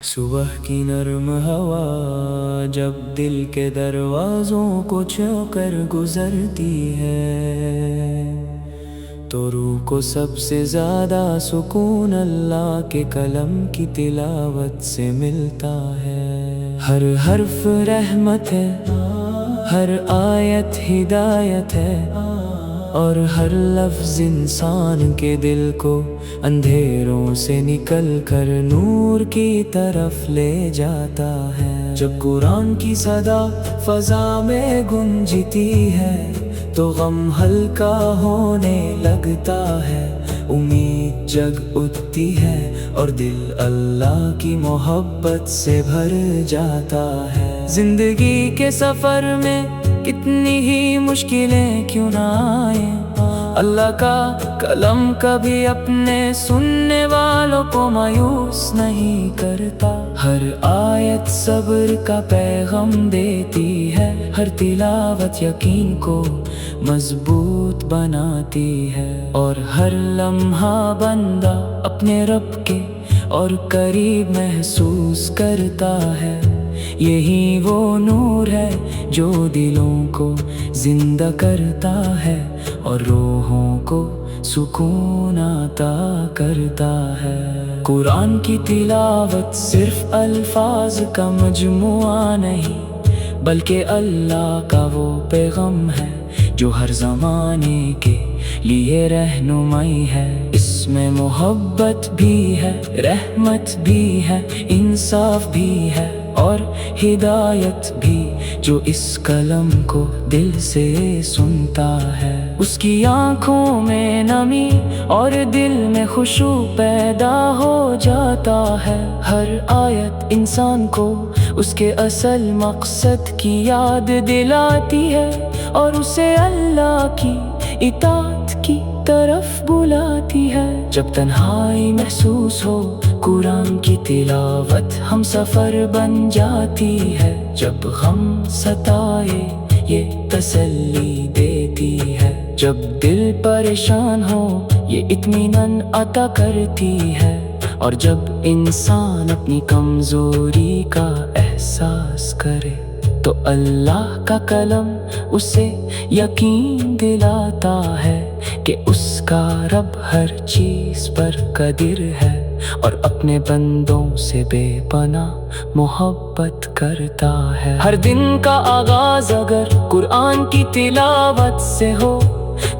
صبح کی نرم ہوا جب دل کے دروازوں کو چھو کر گزرتی ہے تو روح کو سب سے زیادہ سکون اللہ کے کلام کی تلاوت سے ملتا ہے۔ ہر حرف رحمت ہے، ہر آیت ہدایت ہے، اور ہر لفظ انسان کے دل کو اندھیروں سے نکل کر نور کی طرف لے جاتا ہے۔ جب قرآن کی صدا فضا میں گونجتی ہے تو غم ہلکا ہونے لگتا ہے، امید جگ اٹھتی ہے اور دل اللہ کی محبت سے بھر جاتا ہے۔ زندگی کے سفر میں کتنی ہی مشکلیں کیوں نہ آئیں، اللہ کا کلام کبھی اپنے سننے والوں کو مایوس نہیں کرتا۔ ہر آیت صبر کا پیغام دیتی ہے، ہر تلاوت یقین کو مضبوط بناتی ہے، اور ہر لمحہ بندہ اپنے رب کے اور قریب محسوس کرتا ہے۔ یہی وہ نور ہے جو دلوں کو زندہ کرتا ہے اور روحوں کو سکون عطا کرتا ہے۔ قرآن کی تلاوت صرف الفاظ کا مجموعہ نہیں، بلکہ اللہ کا وہ پیغام ہے جو ہر زمانے کے لیے رہنمائی ہے۔ اس میں محبت بھی ہے، رحمت بھی ہے، انصاف بھی ہے اور ہدایت بھی۔ جو اس کلام کو دل سے سنتا ہے اس کی آنکھوں میں نمی اور دل میں خشوع پیدا ہو جاتا ہے۔ ہر آیت انسان کو اس کے اصل مقصد کی یاد دلاتی ہے اور اسے اللہ کی اطاعت کی طرف بلاتی ہے۔ جب تنہائی محسوس ہو قرآن کی تلاوت ہم سفر بن جاتی ہے، جب غم ستائے یہ تسلی دیتی ہے، جب دل پریشان ہو یہ اطمینان عطا کرتی ہے، اور جب انسان اپنی کمزوری کا احساس کرے تو اللہ کا کلام اسے یقین دلاتا ہے کہ اس کا رب ہر چیز پر قادر ہے اور اپنے بندوں سے بے پناہ محبت کرتا ہے۔ ہر دن کا آغاز اگر قرآن کی تلاوت سے ہو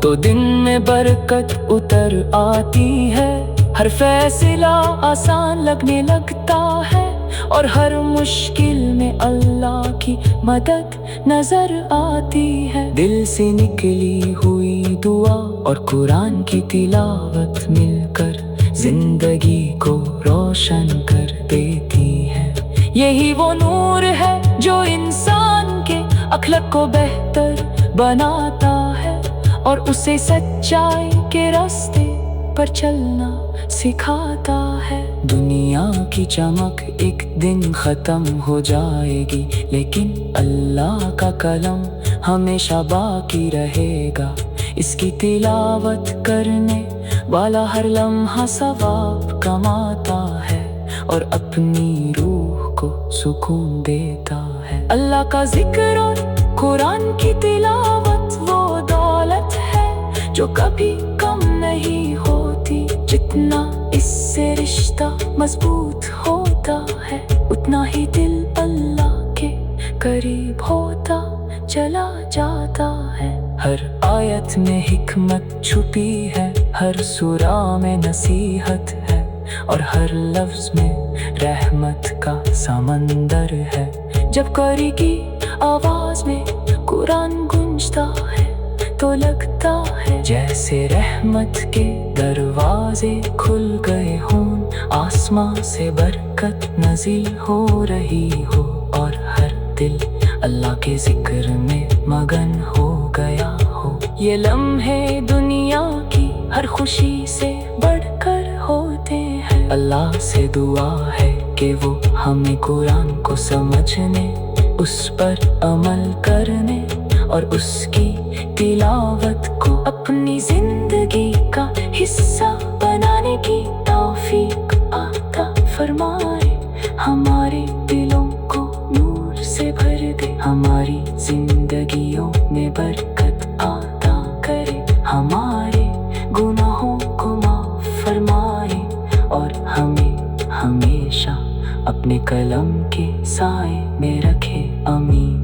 تو دن میں برکت اتر آتی ہے، ہر فیصلہ آسان لگنے لگتا ہے اور ہر مشکل میں اللہ کی مدد نظر آتی ہے۔ دل سے نکلی ہوئی دعا اور قرآن کی تلاوت مل کر زندگی کو روشن کر دیتی ہے۔ یہی وہ نور ہے جو انسان کے اخلاق کو بہتر بناتا ہے اور اسے سچائی کے راستے پر چلنا سکھاتا ہے۔ دنیا کی چمک ایک دن ختم ہو جائے گی، لیکن اللہ کا کلام ہمیشہ باقی رہے گا۔ اس کی تلاوت کرنے والا ہر لمحہ ثواب کماتا ہے اور اپنی روح کو سکون دیتا ہے۔ اللہ کا ذکر اور قرآن کی تلاوت وہ دولت ہے جو کبھی کم نہیں ہوتی۔ جتنا اس سے رشتہ مضبوط ہوتا ہے اتنا ہی دل اللہ کے قریب ہوتا چلا جاتا ہے۔ ہر آیت میں حکمت چھپی ہے، ہر سورہ میں نصیحت ہے، اور ہر لفظ میں رحمت کا سمندر ہے۔ جب قاری کی آواز میں قرآن گونجتا ہے تو لگتا ہے جیسے رحمت کے دروازے کھل گئے ہوں، آسمان سے برکت نازل ہو رہی ہو، اور ہر دل اللہ کے ذکر میں مگن ہو گیا ہو۔ یہ لمحے دنیا کی ہر خوشی سے بڑھ کر ہوتے ہیں۔ اللہ سے دعا ہے کہ وہ ہمیں قرآن کو سمجھنے، اس پر عمل کرنے اور اس کی تلاوت کو اپنی زندگی کا حصہ بنانے کی توفیق عطا فرمائے۔ ہم اپنے قلم کے سائے میں رکھے امین۔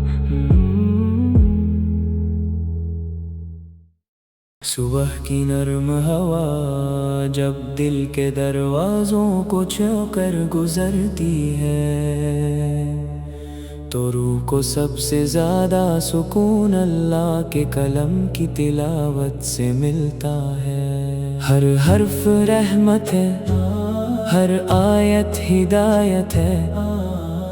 صبح کی نرم ہوا جب دل کے دروازوں کو چھو کر گزرتی ہے، تو روح کو سب سے زیادہ سکون اللہ کے کلام کی تلاوت سے ملتا ہے۔ ہر حرف رحمت ہے، ہر آیت ہدایت ہے،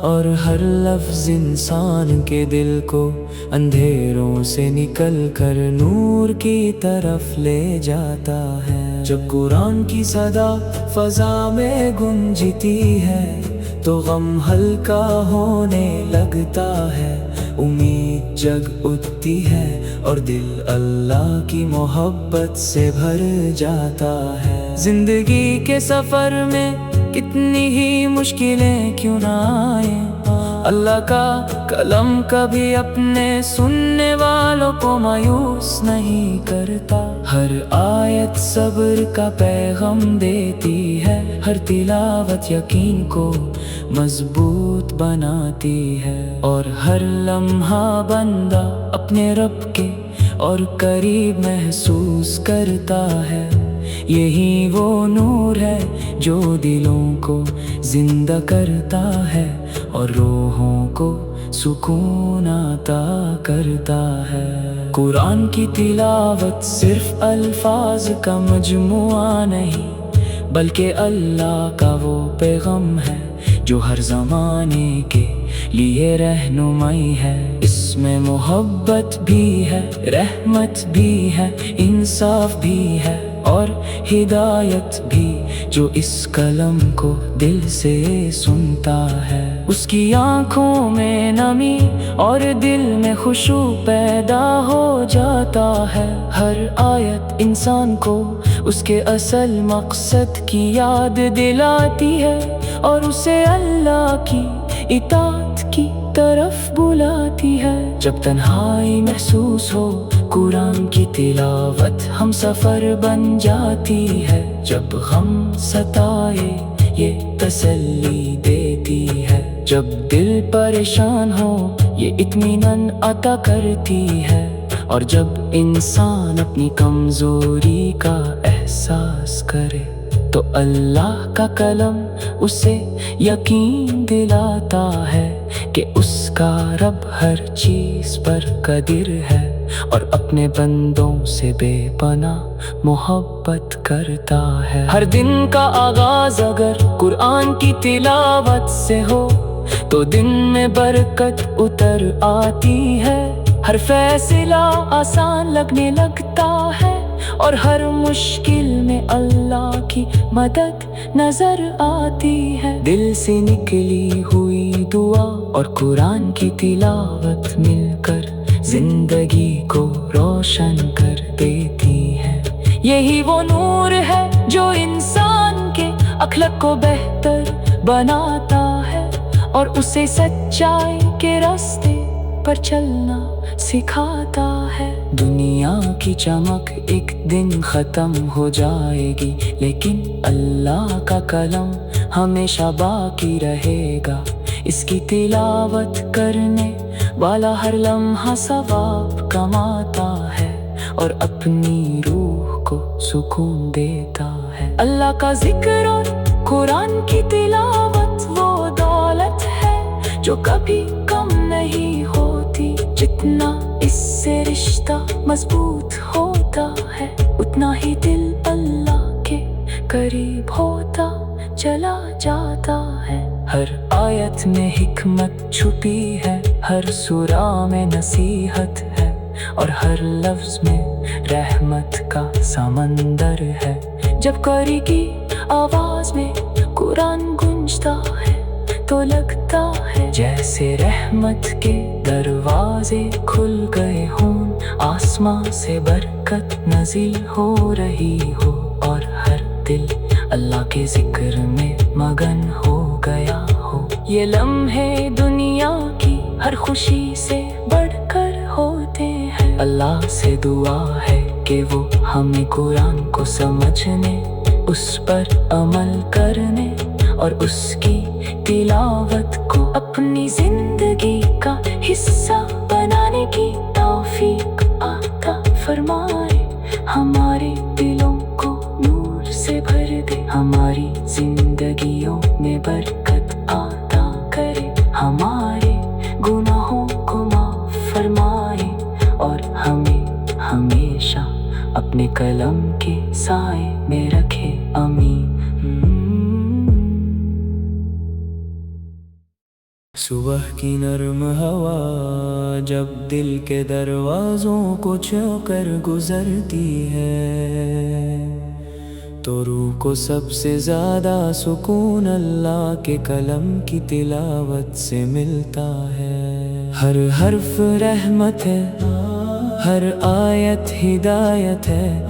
اور ہر لفظ انسان کے دل کو اندھیروں سے نکل کر نور کی طرف لے جاتا ہے۔ جب قرآن کی صدا فضا میں گونجتی ہے تو غم ہلکا ہونے لگتا ہے، امید جگ اٹھتی ہے اور دل اللہ کی محبت سے بھر جاتا ہے۔ زندگی کے سفر میں کتنی ہی مشکلیں کیوں نہ آئیں، اللہ کا کلام کبھی اپنے سننے والوں کو مایوس نہیں کرتا۔ ہر آیت صبر کا پیغام دیتی ہے، ہر تلاوت یقین کو مضبوط بناتی ہے، اور ہر لمحہ بندہ اپنے رب کے اور قریب محسوس کرتا ہے۔ یہی وہ نور ہے جو دلوں کو زندہ کرتا ہے اور روحوں کو سکون عطا کرتا ہے۔ قرآن کی تلاوت صرف الفاظ کا مجموعہ نہیں، بلکہ اللہ کا وہ پیغام ہے جو ہر زمانے کے لیے رہنمائی ہے۔ اس میں محبت بھی ہے، رحمت بھی ہے، انصاف بھی ہے، اور ہدایت بھی۔ جو اس کلام کو دل سے سنتا ہے اس کی آنکھوں میں نمی اور دل میں خشوع پیدا ہو جاتا ہے۔ ہر آیت انسان کو اس کے اصل مقصد کی یاد دلاتی ہے اور اسے اللہ کی اطاعت کی طرف بلاتی ہے۔ جب تنہائی محسوس ہو قرآن کی تلاوت ہم سفر بن جاتی ہے، جب غم ستائے یہ تسلی دیتی ہے، جب دل پریشان ہو یہ اطمینان عطا کرتی ہے، اور جب انسان اپنی کمزوری کا احساس کرے تو اللہ کا کلام اسے یقین دلاتا ہے کہ اس کا رب ہر چیز پر قادر ہے اور اپنے بندوں سے بے پناہ محبت کرتا ہے۔ ہر دن کا آغاز اگر قرآن کی تلاوت سے ہو تو دن میں برکت اتر آتی ہے، ہر فیصلہ آسان لگنے لگتا ہے، اور ہر مشکل میں اللہ کی مدد نظر آتی ہے۔ دل سے نکلی ہوئی دعا اور قرآن کی تلاوت مل کر زندگی کو روشن کر دیتی ہے۔ یہی وہ نور ہے جو انسان کے اخلاق کو بہتر بناتا ہے اور اسے سچائی کے راستے پر چلنا سکھاتا ہے۔ دنیا کی چمک ایک دن ختم ہو جائے گی، لیکن اللہ کا کلام ہمیشہ باقی رہے گا۔ اس کی تلاوت کرنے والا ہر لمحہ ثواب کماتا ہے اور اپنی روح کو سکون دیتا ہے۔ اللہ کا ذکر اور قرآن کی تلاوت وہ دولت ہے جو کبھی کم نہیں ہوتی، جتنا اس سے رشتہ مضبوط ہوتا ہے اتنا ہی دل اللہ کے قریب ہوتا چلا جاتا ہے۔ ہر آیت میں حکمت چھپی ہے، ہر سورہ میں نصیحت ہے، اور ہر لفظ میں رحمت کا سمندر ہے۔ جب قاری کی آواز میں قرآن گونجتا ہے تو لگتا ہے جیسے رحمت کے دروازے کھل گئے ہوں، آسمان سے برکت نازل ہو رہی ہو، اور ہر دل اللہ کے ذکر میں مگن ہو گیا ہو۔ یہ لمحے دنیا کی ہر خوشی سے بڑھ کر ہوتے ہیں۔ اللہ سے دعا ہے کہ وہ ہمیں قرآن کو سمجھنے، اس پر عمل کرنے اور اس کی تلاوت کو اپنی زندگی کا حصہ بنانے کی توفیق عطا فرمائے، ہمارے دلوں کو نور سے بھر دے، ہماری زندگیوں میں برکت عطا کرے، ہمارے گناہوں کو معاف فرمائے اور ہمیں ہمیشہ اپنے کلم کے سائے میں رکھے، آمین۔ صبح کی نرم ہوا جب دل کے دروازوں کو چھو کر گزرتی ہے، تو روح کو سب سے زیادہ سکون اللہ کے کلام کی تلاوت سے ملتا ہے۔ ہر حرف رحمت ہے، ہر آیت ہدایت ہے،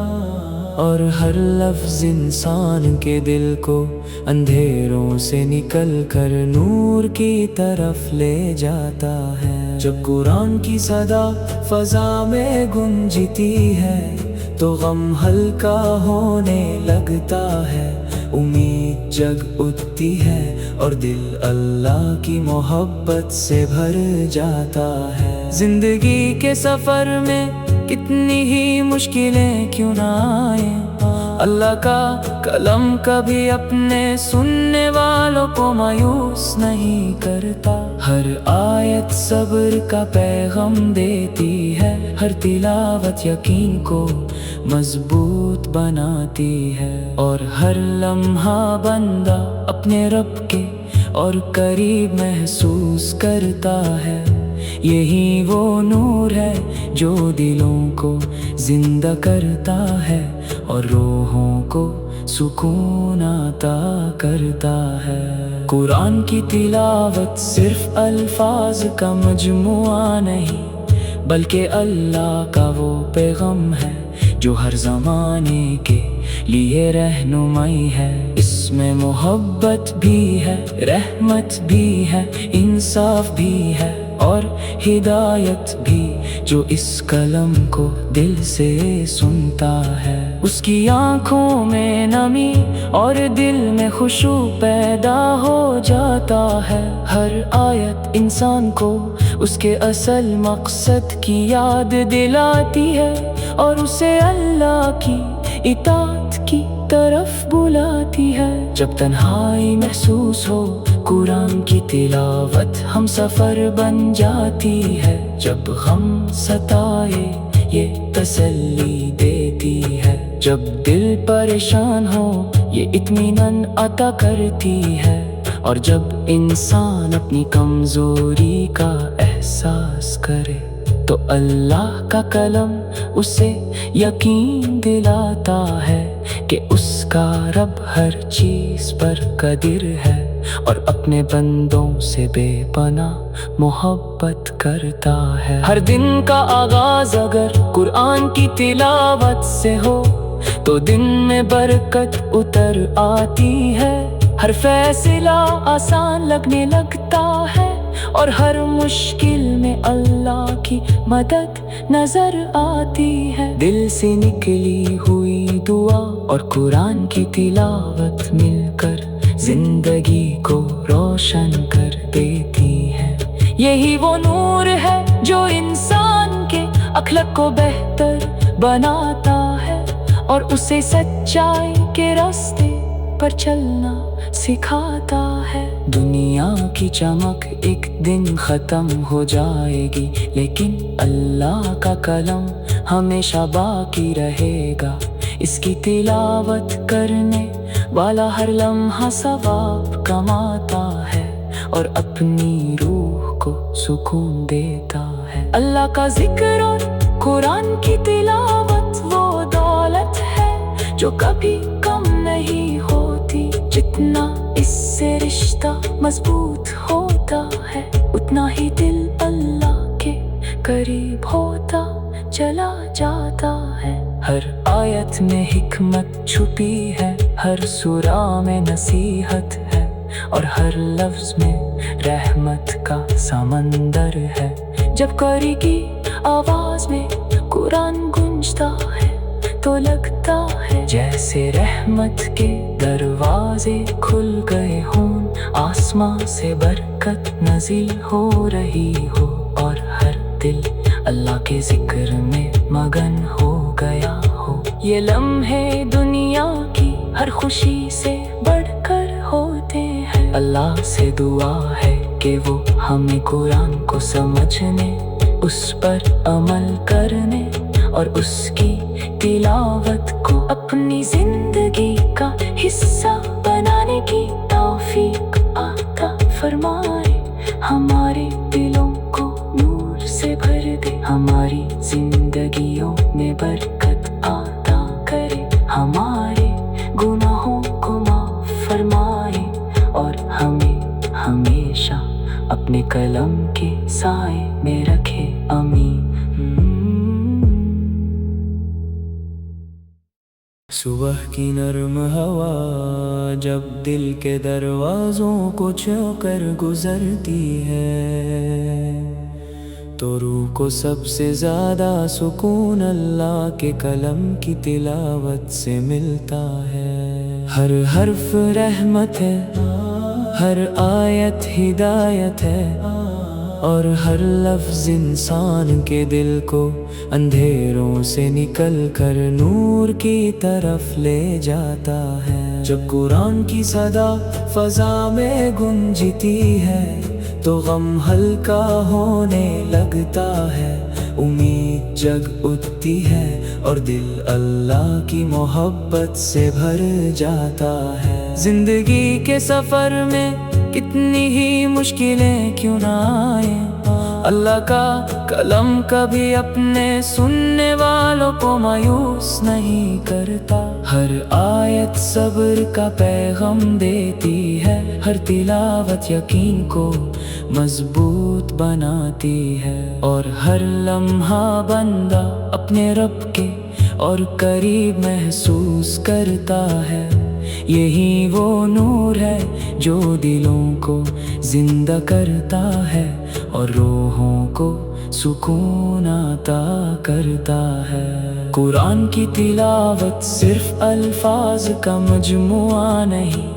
اور ہر لفظ انسان کے دل کو اندھیروں سے نکل کر نور کی طرف لے جاتا ہے۔ جب قرآن کی صدا فضا میں گونجتی ہے تو غم ہلکا ہونے لگتا ہے، امید جگ اٹھتی ہے اور دل اللہ کی محبت سے بھر جاتا ہے۔ زندگی کے سفر میں کتنی ہی مشکلیں کیوں نہ آئیں، اللہ کا کلام کبھی اپنے سننے والوں کو مایوس نہیں کرتا۔ ہر آیت صبر کا پیغام دیتی ہے، ہر تلاوت یقین کو مضبوط بناتی ہے، اور ہر لمحہ بندہ اپنے رب کے اور قریب محسوس کرتا ہے۔ یہی وہ نور ہے جو دلوں کو زندہ کرتا ہے اور روحوں کو سکون عطا کرتا ہے۔ قرآن کی تلاوت صرف الفاظ کا مجموعہ نہیں، بلکہ اللہ کا وہ پیغام ہے جو ہر زمانے کے لیے رہنمائی ہے۔ اس میں محبت بھی ہے، رحمت بھی ہے، انصاف بھی ہے اور ہدایت بھی۔ جو اس کلام کو دل سے سنتا ہے اس کی آنکھوں میں نمی اور دل میں خشوع پیدا ہو جاتا ہے۔ ہر آیت انسان کو اس کے اصل مقصد کی یاد دلاتی ہے اور اسے اللہ کی اطاعت کی طرف بلاتی ہے۔ جب تنہائی محسوس ہو قرآن کی تلاوت ہم سفر بن جاتی ہے، جب غم ستائے یہ تسلی دیتی ہے، جب دل پریشان ہو یہ اطمینان عطا کرتی ہے، اور جب انسان اپنی کمزوری کا احساس کرے تو اللہ کا کلام اسے یقین دلاتا ہے کہ اس کا رب ہر چیز پر قادر ہے اور اپنے بندوں سے بے پناہ محبت کرتا ہے۔ ہر دن کا آغاز اگر قرآن کی تلاوت سے ہو تو دن میں برکت اتر آتی ہے، ہر فیصلہ آسان لگنے لگتا ہے اور ہر مشکل میں اللہ کی مدد نظر آتی ہے۔ دل سے نکلی ہوئی دعا اور قرآن کی تلاوت مل کر زندگی کو روشن کر دیتی ہے۔ یہی وہ نور ہے جو انسان کے اخلاق کو بہتر بناتا ہے اور اسے سچائی کے راستے پر چلنا سکھاتا ہے۔ دنیا کی چمک ایک دن ختم ہو جائے گی، لیکن اللہ کا کلام ہمیشہ باقی رہے گا۔ اس کی تلاوت کرنے والا ہر لمحہ ثواب کماتا ہے اور اپنی روح کو سکون دیتا ہے۔ اللہ کا ذکر اور قرآن کی تلاوت وہ دولت ہے جو کبھی کم نہیں ہوتی، جتنا اس سے رشتہ مضبوط ہوتا ہے اتنا ہی دل اللہ کے قریب ہوتا چلا جاتا ہے۔ ہر آیت میں حکمت چھپی ہے، ہر سورہ میں نصیحت ہے اور ہر لفظ میں رحمت کا سمندر ہے۔ جب قاری کی آواز میں قرآن گونجتا ہے تو لگتا ہے جیسے رحمت کے دروازے کھل گئے ہوں، آسماں سے برکت نازل ہو رہی ہو، اور ہر دل اللہ کے ذکر میں مگن ہو گیا ہو۔ یہ لمحے دنیا کی ہر خوشی سے بڑھ کر ہوتے ہیں۔ اللہ سے دعا ہے کہ وہ ہمیں قرآن کو سمجھنے، اس پر عمل کرنے اور اس کی تلاوت کو اپنی زندگی کا حصہ بنانے کی توفیق عطا فرمائے۔ ہمارے دلوں کو نور سے بھر دے، ہماری زندگیوں میں برکت عطا کرے، ہمارے گناہوں کو معاف فرمائے، اور ہمیں ہمیشہ اپنے قلم کے سائے میں رکھے، آمین۔ صبح کی نرم ہوا جب دل کے دروازوں کو چھو کر گزرتی ہے، تو روح کو سب سے زیادہ سکون اللہ کے کلام کی تلاوت سے ملتا ہے۔ ہر حرف رحمت ہے، ہر آیت ہدایت ہے، اور ہر لفظ انسان کے دل کو اندھیروں سے نکل کر نور کی طرف لے جاتا ہے۔ جب قرآن کی صدا فضا میں گونجتی ہے تو غم ہلکا ہونے لگتا ہے، امید جگ اٹھتی ہے اور دل اللہ کی محبت سے بھر جاتا ہے۔ زندگی کے سفر میں کتنی ہی مشکلیں کیوں نہ آئیں، اللہ کا کلام کبھی اپنے سننے والوں کو مایوس نہیں کرتا۔ ہر آیت صبر کا پیغام دیتی ہے، ہر تلاوت یقین کو مضبوط بناتی ہے، اور ہر لمحہ بندہ اپنے رب کے اور قریب محسوس کرتا ہے۔ یہی وہ نور ہے جو دلوں کو زندہ کرتا ہے اور روحوں کو سکون عطا کرتا ہے۔ قرآن کی تلاوت صرف الفاظ کا مجموعہ نہیں،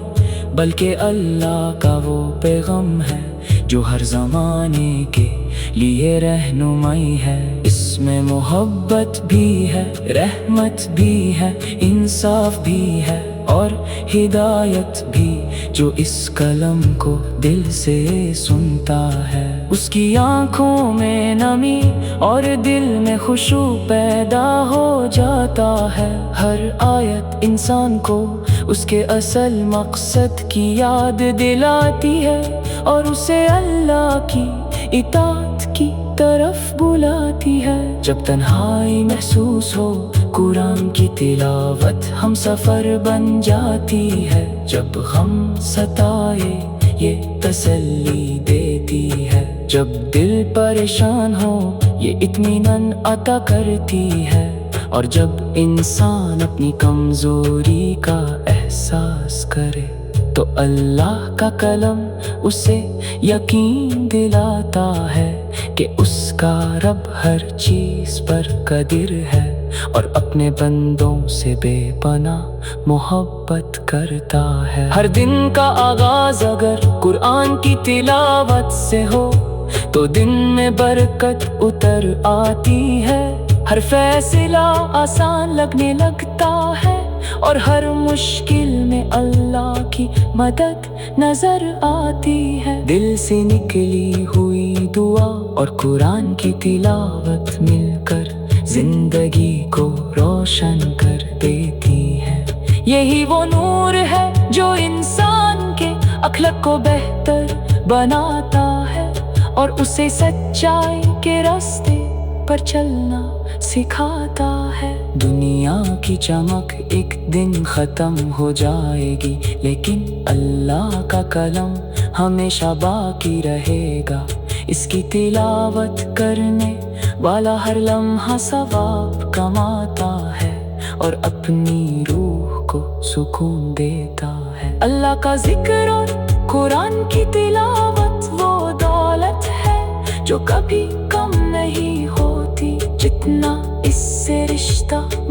بلکہ اللہ کا وہ پیغام ہے جو ہر زمانے کے لیے رہنمائی ہے۔ اس میں محبت بھی ہے، رحمت بھی ہے، انصاف بھی ہے، اور ہدایت بھی۔ جو اس کلام کو دل سے سنتا ہے اس کی آنکھوں میں نمی اور دل میں خشوع پیدا ہو جاتا ہے۔ ہر آیت انسان کو اس کے اصل مقصد کی یاد دلاتی ہے اور اسے اللہ کی اطاعت کی طرف بلاتی ہے۔ جب تنہائی محسوس ہو قرآن کی تلاوت ہم سفر بن جاتی ہے، جب غم ستائے یہ تسلی دیتی ہے، جب دل پریشان ہو یہ اطمینان عطا کرتی ہے، اور جب انسان اپنی کمزوری کا احساس کرے تو اللہ کا کلام اسے یقین دلاتا ہے کہ اس کا رب ہر چیز پر قادر ہے اور اپنے بندوں سے بے پناہ محبت کرتا ہے۔ ہر دن کا آغاز اگر قرآن کی تلاوت سے ہو تو دن میں برکت اتر آتی ہے، ہر فیصلہ آسان لگنے لگتا ہے، اور ہر مشکل میں اللہ کی مدد نظر آتی ہے۔ دل سے نکلی ہوئی دعا اور قرآن کی تلاوت مل کر زندگی کو روشن کر دیتی ہے۔ یہی وہ نور ہے جو انسان کے اخلاق کو بہتر بناتا ہے اور اسے سچائی کے راستے پر چلنا سکھاتا ہے۔ دنیا کی چمک ایک دن ختم ہو جائے گی، لیکن اللہ کا کلام ہمیشہ باقی رہے گا۔ اس کی تلاوت کرنے والا ہر لمحہ ثواب کماتا ہے اور اپنی روح کو سکون دیتا ہے۔ اللہ کا ذکر اور قرآن کی تلاوت وہ دولت ہے جو کبھی کم نہیں ہوتی، جتنا اس سے رشتہ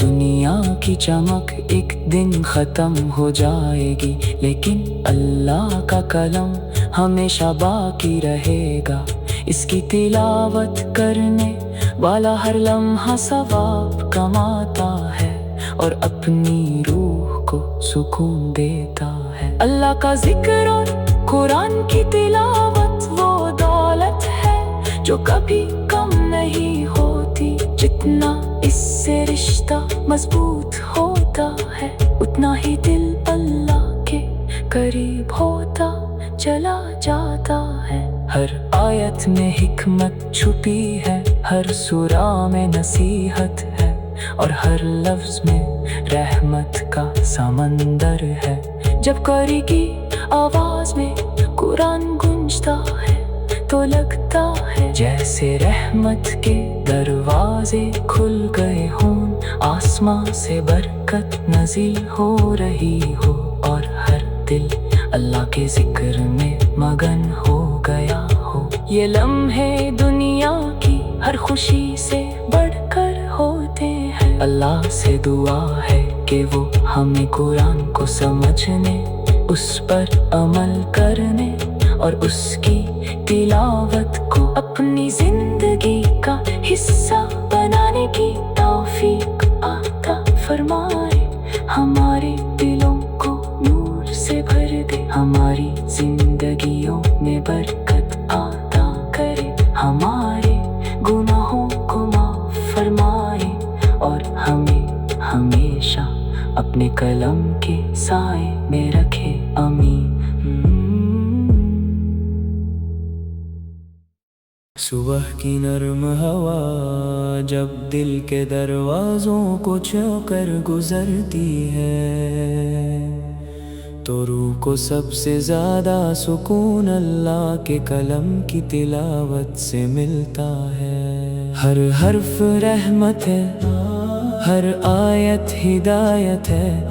دنیا کی چمک ایک دن ختم ہو جائے گی، لیکن اللہ کا کلام ہمیشہ باقی رہے گا۔ اس کی تلاوت کرنے والا ہر لمحہ ثواب کماتا ہے اور اپنی روح کو سکون دیتا ہے۔ اللہ کا ذکر اور قرآن کی تلاوت وہ دولت ہے جو کبھی کم نہیں ہوتی۔ جتنا اس سے رشتہ مضبوط ہوتا ہے، اتنا ہی دل اللہ کے قریب ہوتا چلا جاتا ہے۔ ہر آیت میں حکمت چھپی ہے، ہر سورہ میں نصیحت ہے، اور ہر لفظ میں رحمت کا سمندر ہے۔ جب قاری کی آواز میں قرآن گونجتا ہے تو لگتا ہے جیسے رحمت کے دروازے کھل گئے ہوں، آسمان سے برکت نازل ہو رہی ہو، اور ہر دل اللہ کے ذکر میں مگن ہو گیا ہو۔ یہ لمحے دنیا کی ہر خوشی سے بڑھ کر ہوتے ہیں۔ اللہ سے دعا ہے کہ وہ ہمیں قرآن کو سمجھنے، اس پر عمل کرنے اور اس کی تلاوت کو اپنی زندگی کا حصہ بنانے کی توفیق عطا فرمائے۔ ہمارے دلوں کو نور سے بھر دے، ہماری زندگیوں میں برکت عطا کرے، ہمارے گناہوں کو معاف فرمائے، اور ہمیں ہمیشہ اپنے قلم کے سائے میں رکھے، آمین۔ صبح کی نرم ہوا جب دل کے دروازوں کو چھو کر گزرتی ہے، تو روح کو سب سے زیادہ سکون اللہ کے کلام کی تلاوت سے ملتا ہے۔ ہر حرف رحمت ہے، ہر آیت ہدایت ہے،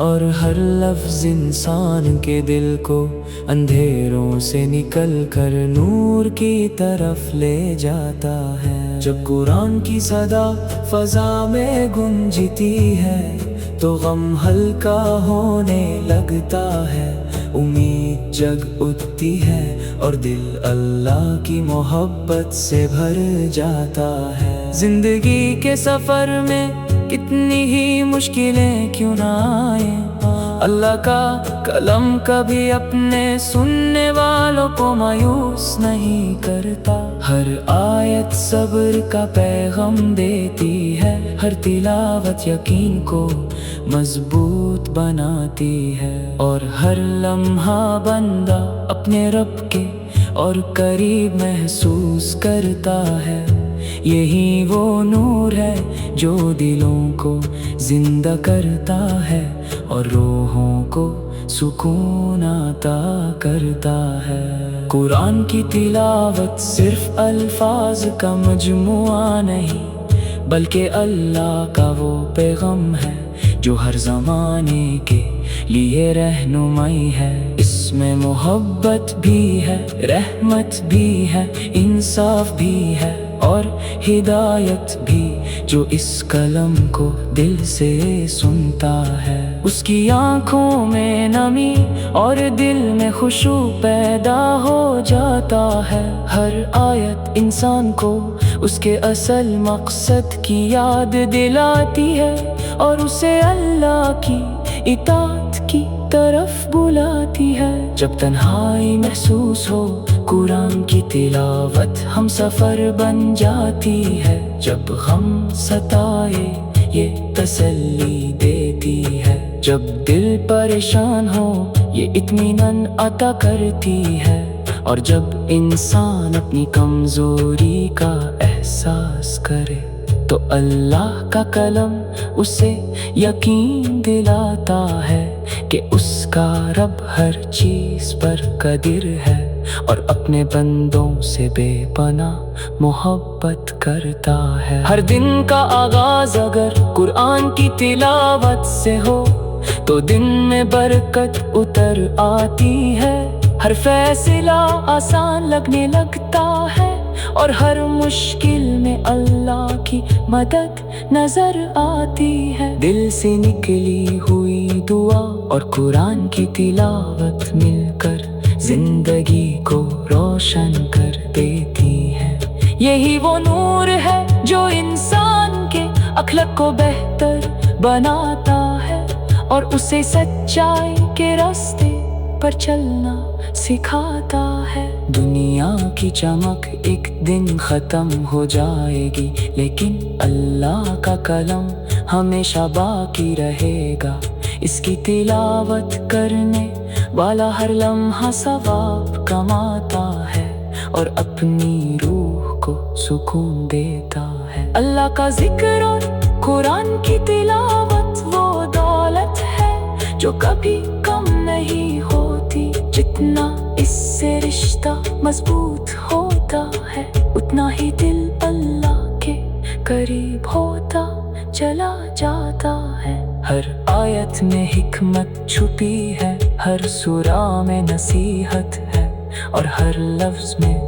اور ہر لفظ انسان کے دل کو اندھیروں سے نکل کر نور کی طرف لے جاتا ہے۔ جب قرآن کی صدا فضا میں گونجتی ہے تو غم ہلکا ہونے لگتا ہے، امید جگ اٹھتی ہے اور دل اللہ کی محبت سے بھر جاتا ہے۔ زندگی کے سفر میں کتنی ہی مشکلیں کیوں نہ آئیں، اللہ کا کلام کبھی اپنے سننے والوں کو مایوس نہیں کرتا۔ ہر آیت صبر کا پیغام دیتی ہے، ہر تلاوت یقین کو مضبوط بناتی ہے، اور ہر لمحہ بندہ اپنے رب کے اور قریب محسوس کرتا ہے۔ یہی وہ نور ہے جو دلوں کو زندہ کرتا ہے اور روحوں کو سکون عطا کرتا ہے۔ قرآن کی تلاوت صرف الفاظ کا مجموعہ نہیں، بلکہ اللہ کا وہ پیغام ہے جو ہر زمانے کے لیے رہنمائی ہے۔ اس میں محبت بھی ہے، رحمت بھی ہے، انصاف بھی ہے، اور ہدایت بھی۔ جو اس کلام کو دل سے سنتا ہے، اس کی آنکھوں میں نمی اور دل میں خشوع پیدا ہو جاتا ہے۔ ہر آیت انسان کو اس کے اصل مقصد کی یاد دلاتی ہے اور اسے اللہ کی اطاعت کی طرف بلاتی ہے۔ جب تنہائی محسوس ہو، قرآن کی تلاوت ہم سفر بن جاتی ہے۔ جب غم ستائے، یہ تسلی دیتی ہے۔ جب دل پریشان ہو، یہ اطمینان عطا کرتی ہے، اور جب انسان اپنی کمزوری کا احساس کرے تو اللہ کا کلام اسے یقین دلاتا ہے کہ اس کا رب ہر چیز پر قادر ہے اور اپنے بندوں سے بے پناہ محبت کرتا ہے۔ ہر دن کا آغاز اگر قرآن کی تلاوت سے ہو تو دن میں برکت اتر آتی ہے۔ ہر فیصلہ آسان لگنے لگتا ہے اور ہر مشکل میں اللہ کی مدد نظر آتی ہے۔ دل سے نکلی ہوئی دعا اور قرآن کی تلاوت مل کر زندگی کو روشن کر دیتی ہے۔ یہی وہ نور ہے جو انسان کے اخلاق کو بہتر بناتا ہے اور اسے سچائی کے راستے پر چلنا سکھاتا ہے۔ دنیا کی چمک ایک دن ختم ہو جائے گی، لیکن اللہ کا کلام ہمیشہ باقی رہے گا۔ اس کی تلاوت کرنے والا ہر لمحہ ثواب کماتا ہے اور اپنی روح کو سکون دیتا ہے۔ اللہ کا ذکر اور قرآن کی تلاوت وہ دولت ہے جو کبھی کم نہیں ہوتی۔ جتنا اس سے رشتہ مضبوط ہوتا ہے، اتنا ہی دل اللہ کے قریب ہوتا چلا جاتا ہے۔ ہر آیت میں حکمت چھپی ہے، ہر سورہ میں نصیحت ہے اور ہر لفظ میں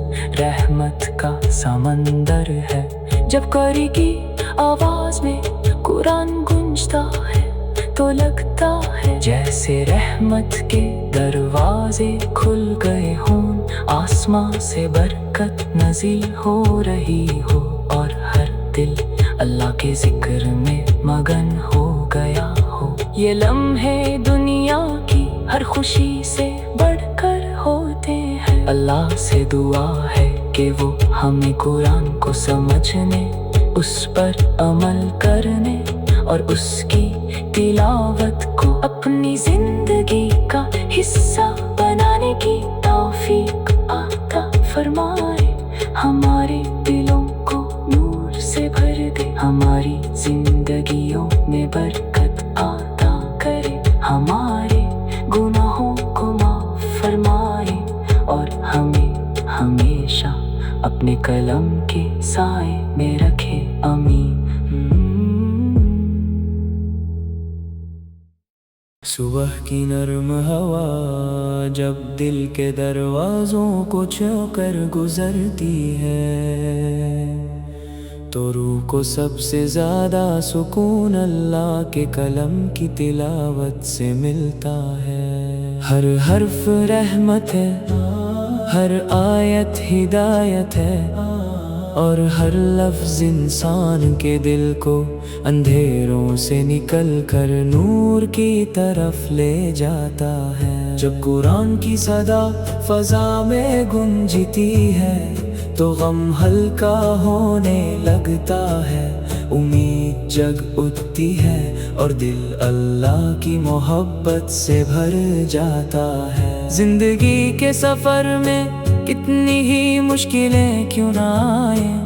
رحمت کا سمندر ہے۔ جب قاری کی آواز میں قرآن گونجتا ہے تو لگتا ہے جیسے رحمت کے دروازے کھل گئے ہوں، آسمان سے برکت نازل ہو رہی ہو اور ہر دل اللہ کے ذکر میں مگن ہو گیا ہو۔ یہ لمحے دنیا کی ہر خوشی سے بڑھ کر ہوتے ہیں۔ اللہ سے دعا ہے کہ وہ ہمیں قرآن کو سمجھنے، اس پر عمل کرنے اور اس کی تلاوت کو اپنی زندگی کا حصہ بنانے کی توفیق عطا فرمائے۔ ہمارے دلوں کو نور سے بھر دے، ہماری زندگیوں میں برکت عطا کرے، ہمارے گناہوں کو معاف فرمائے اور ہمیں ہمیشہ اپنے کلام کے سائے میں رکھے، آمین۔ صبح کی نرم ہوا جب دل کے دروازوں کو چھو کر گزرتی ہے تو روح کو سب سے زیادہ سکون اللہ کے کلام کی تلاوت سے ملتا ہے۔ ہر حرف رحمت ہے، ہر آیت ہدایت ہے اور ہر لفظ انسان کے دل کو اندھیروں سے نکل کر نور کی طرف لے جاتا ہے۔ جب قرآن کی صدا فضا میں گونجتی ہے تو غم ہلکا ہونے لگتا ہے، امید جگ اٹھتی ہے اور دل اللہ کی محبت سے بھر جاتا ہے۔ زندگی کے سفر میں کتنی ہی مشکلیں کیوں نہ آئیں،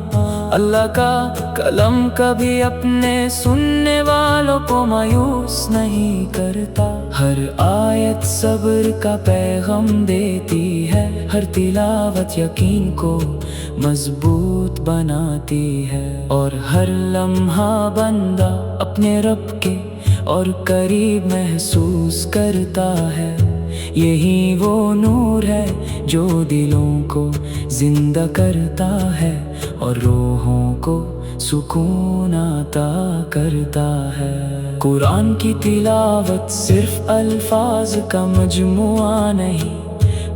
اللہ کا کلام کبھی اپنے سننے والوں کو مایوس نہیں کرتا۔ ہر آیت صبر کا پیغام دیتی ہے، ہر تلاوت یقین کو مضبوط بناتی ہے اور ہر لمحہ بندہ اپنے رب کے اور قریب محسوس کرتا ہے۔ یہی وہ نور ہے جو دلوں کو زندہ کرتا ہے اور روحوں کو سکون عطا کرتا ہے۔ قرآن کی تلاوت صرف الفاظ کا مجموعہ نہیں،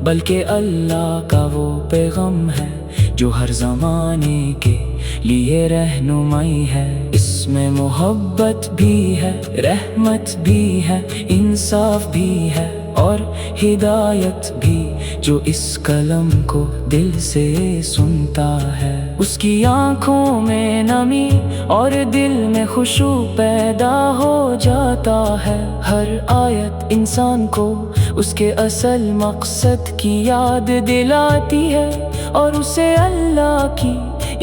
بلکہ اللہ کا وہ پیغام ہے جو ہر زمانے کے لیے رہنمائی ہے۔ اس میں محبت بھی ہے، رحمت بھی ہے، انصاف بھی ہے اور ہدایت بھی۔ جو اس کلام کو دل سے سنتا ہے اس کی آنکھوں میں نمی اور دل میں خشوع پیدا ہو جاتا ہے۔ ہر آیت انسان کو اس کے اصل مقصد کی یاد دلاتی ہے اور اسے اللہ کی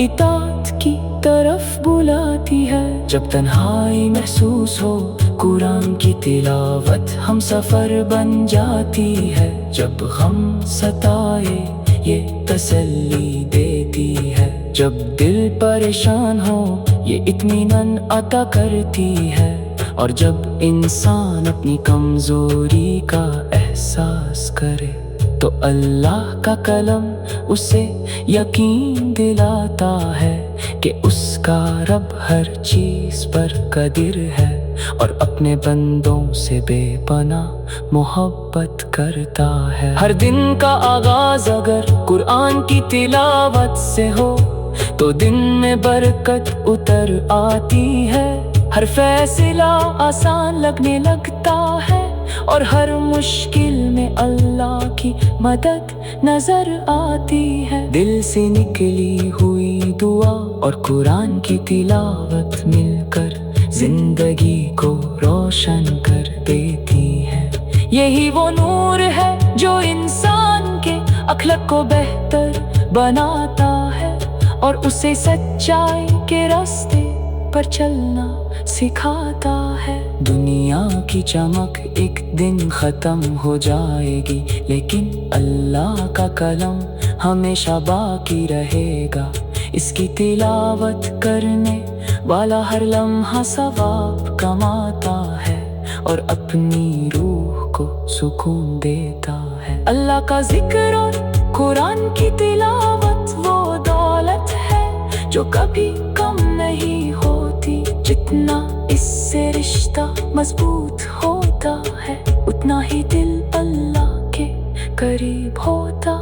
اطاعت کی طرف بلاتی ہے۔ جب تنہائی محسوس ہو قرآن کی تلاوت ہم سفر بن جاتی ہے، جب غم ستائے یہ تسلی دیتی ہے، جب دل پریشان ہو یہ اطمینان عطا کرتی ہے، اور جب انسان اپنی کمزوری کا احساس کرے تو اللہ کا کلم اسے یقین دلاتا ہے کہ اس کا رب ہر چیز پر قادر ہے اور اپنے بندوں سے بے پناہ محبت کرتا ہے۔ ہر دن کا آغاز اگر قرآن کی تلاوت سے ہو تو دن میں برکت اتر آتی ہے، ہر فیصلہ آسان لگنے لگتا ہے اور ہر مشکل میں اللہ کی مدد نظر آتی ہے۔ دل سے نکلی ہوئی دعا اور قرآن کی تلاوت مل کر زندگی کو روشن کر دیتی ہے۔ یہی وہ نور ہے جو انسان کے اخلاق کو بہتر بناتا ہے اور اسے سچائی کے راستے پر چلنا سکھاتا ہے۔ دنیا کی چمک ایک دن ختم ہو جائے گی، لیکن اللہ کا کلام ہمیشہ باقی رہے گا۔ اس کی تلاوت کرنے والا ہر لمحہ ثواب کماتا ہے اور اپنی روح کو سکون دیتا ہے۔ اللہ کا ذکر اور قرآن کی تلاوت وہ دولت ہے جو کبھی کم نہیں ہوتی۔ جتنا اس سے رشتہ مضبوط ہوتا ہے اتنا ہی دل اللہ کے قریب ہوتا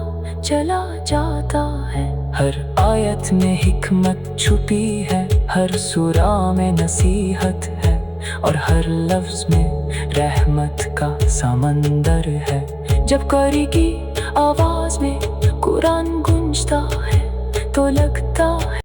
چلا جاتا ہے۔ ہر آیت میں حکمت چھپی ہے، ہر سورہ میں نصیحت ہے اور ہر لفظ میں رحمت کا سمندر ہے۔ جب قاری کی آواز میں قرآن گونجتا ہے تو لگتا ہے